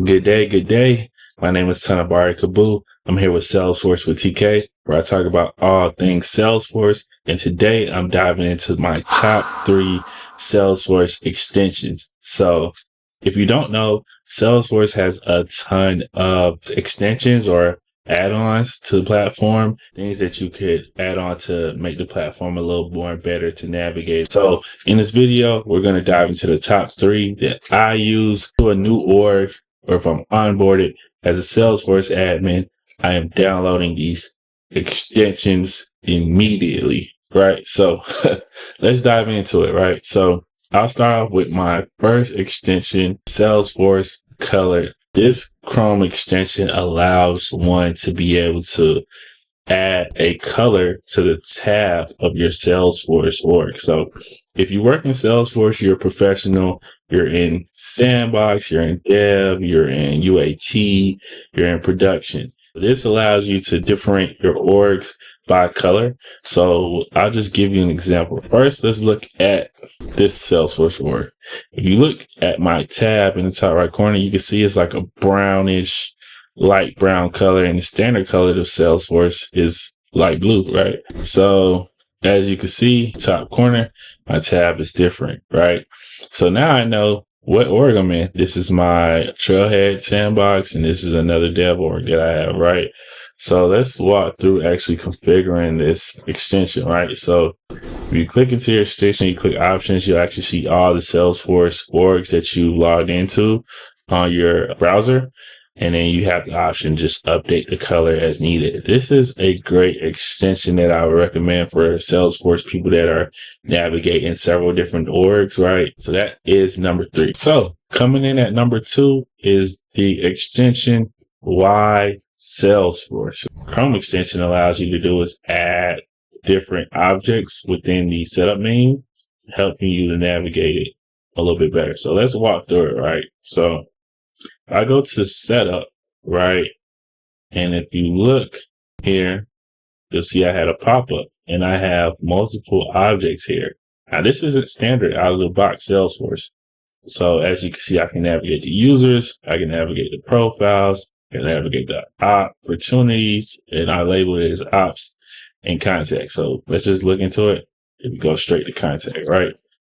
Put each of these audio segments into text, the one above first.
Good day, good day. My name is Tanabari Kabu. I'm here with Salesforce with TK, where I talk about all things Salesforce. And today I'm diving into my top 3 Salesforce extensions. So if you don't know, Salesforce has a ton of extensions or add-ons to the platform, things that you could add on to make the platform a little more better to navigate. So in this video, we're going to dive into the top 3 that I use to a new org, or if I'm onboarded as a Salesforce admin. I am downloading these extensions immediately, right? So let's dive into it, right? So I'll start off with my first extension, Salesforce Color. This Chrome extension allows one to be able to add a color to the tab of your Salesforce org. So if you work in Salesforce, you're a professional, you're in Sandbox, you're in Dev, you're in UAT, you're in production. This allows you to differentiate your orgs by color. So I'll just give you an example. First, let's look at this Salesforce org. If you look at my tab in the top right corner, you can see it's like a brownish, light brown color, and the standard color of Salesforce is light blue, right? So as you can see, top corner, my tab is different, right? So now I know what org I'm in. This is my Trailhead Sandbox, and this is another dev org that I have, right? So let's walk through actually configuring this extension, right? So if you click into your extension, you click options, you'll actually see all the Salesforce orgs that you logged into on your browser. And then you have the option just update the color as needed. This is a great extension that I would recommend for Salesforce people that are navigating several different orgs, right? So that is number 3. So coming in at number 2 is the extension Y Salesforce. Chrome extension allows you to do is add different objects within the setup menu, helping you to navigate it a little bit better. So let's walk through it, right? So I go to setup, right? And if you look here, you'll see I had a pop-up and I have multiple objects here. Now this isn't standard out of the box Salesforce. So as you can see, I can navigate the users, I can navigate the profiles, I can navigate the opportunities, and I label it as ops and contact. So let's just look into it. If you go straight to contact, right?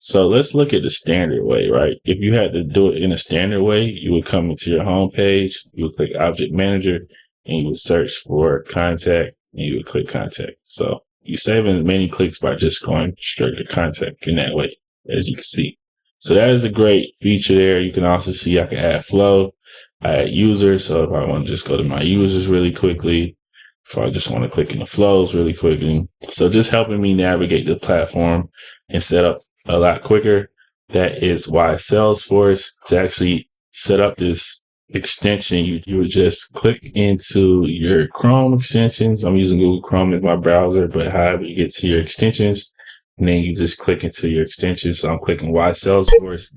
So let's look at the standard way, right? If you had to do it in a standard way, you would come into your home page, you would click Object Manager, and you would search for contact, and you would click contact. So you save as many clicks by just going straight to contact in that way, as you can see. So that is a great feature there. You can also see I can add flow, I add users. So if I want to just go to my users really quickly, if I just want to click in the flows really quickly. So just helping me navigate the platform and set up a lot quicker. That is why Salesforce, to actually set up this extension, you would just click into your Chrome extensions. I'm using Google Chrome as my browser, but however you get to your extensions, and then you just click into your extensions. So I'm clicking Y Salesforce,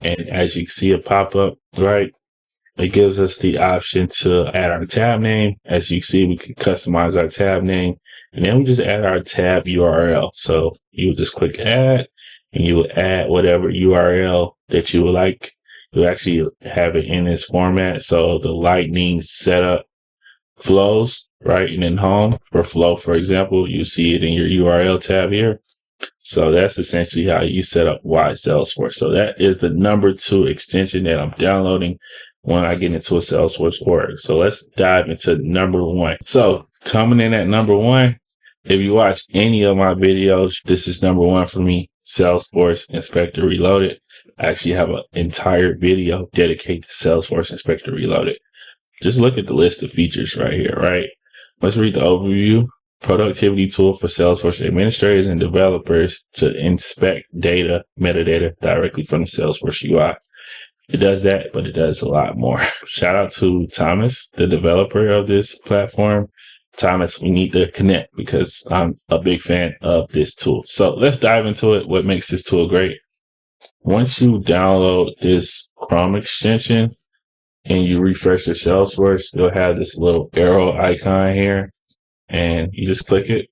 and as you can see, a pop up, right? It gives us the option to add our tab name. As you can see, we can customize our tab name, and then we just add our tab URL. So you would just click add, and you will add whatever URL that you would like. You actually have it in this format. So the Lightning setup flows, right? And then home for flow, for example, you see it in your URL tab here. So that's essentially how you set up Y Salesforce. So that is the number 2 extension that I'm downloading when I get into a Salesforce org. So let's dive into number 1. So coming in at number 1, if you watch any of my videos, this is number 1 for me, Salesforce Inspector Reloaded. I actually have an entire video dedicated to Salesforce Inspector Reloaded. Just look at the list of features right here, right? Let's read the overview. Productivity tool for Salesforce administrators and developers to inspect data, metadata directly from the Salesforce UI. It does that, but it does a lot more. Shout out to Thomas, the developer of this platform. Thomas, we need to connect because I'm a big fan of this tool. So let's dive into it. What makes this tool great? Once you download this Chrome extension and you refresh your Salesforce, you'll have this little arrow icon here, and you just click it.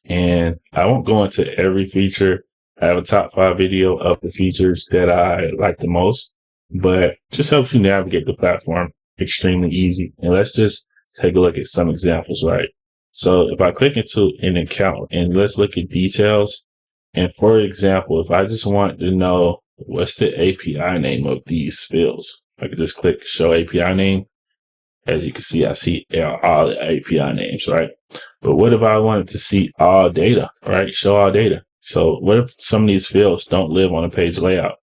And I won't go into every feature. I have a top 5 video of the features that I like the most. but just helps you navigate the platform extremely easy. And let's just take a look at some examples, right? So if I click into an account and let's look at details. And for example, if I just want to know what's the API name of these fields, I could just click show API name. As you can see, I see all the API names, right? But what if I wanted to see all data, right? Show all data. So what if some of these fields don't live on a page layout?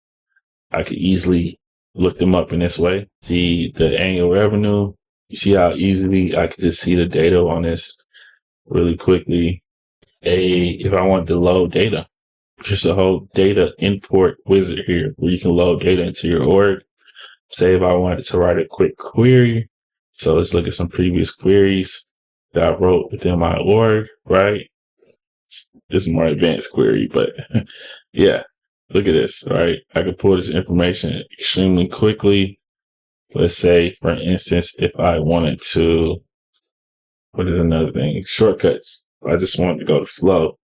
I could easily look them up in this way. See the annual revenue. You see how easily I could just see the data on this really quickly. If I want to load data, just a whole data import wizard here where you can load data into your org. Say if I wanted to write a quick query. So let's look at some previous queries that I wrote within my org, right? This is more advanced query, but yeah, look at this, right? I can pull this information extremely quickly. Let's say, for instance, if I wanted to, what is another thing? Shortcuts. I just wanted to go to flow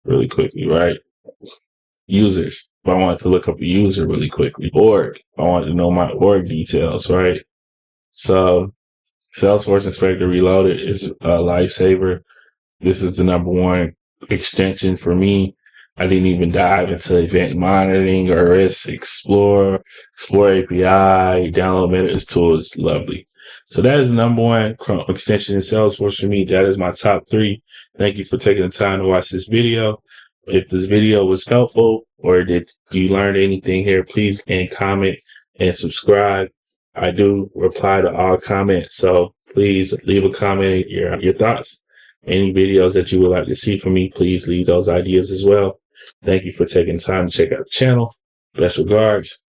really quickly, right? Users. If I wanted to look up a user really quickly. Org. If I wanted to know my org details, right? So Salesforce Inspector Reloaded is a lifesaver. This is the number one extension for me. I didn't even dive into event monitoring or risk explore API, download this tool is lovely. So that is the number one extension in Salesforce for me. That is my top 3. Thank you for taking the time to watch this video. If this video was helpful or did you learn anything here, please comment and subscribe. I do reply to all comments, so please leave a comment, your thoughts. Any videos that you would like to see from me, please leave those ideas as well. Thank you for taking time to check out the channel. Best regards.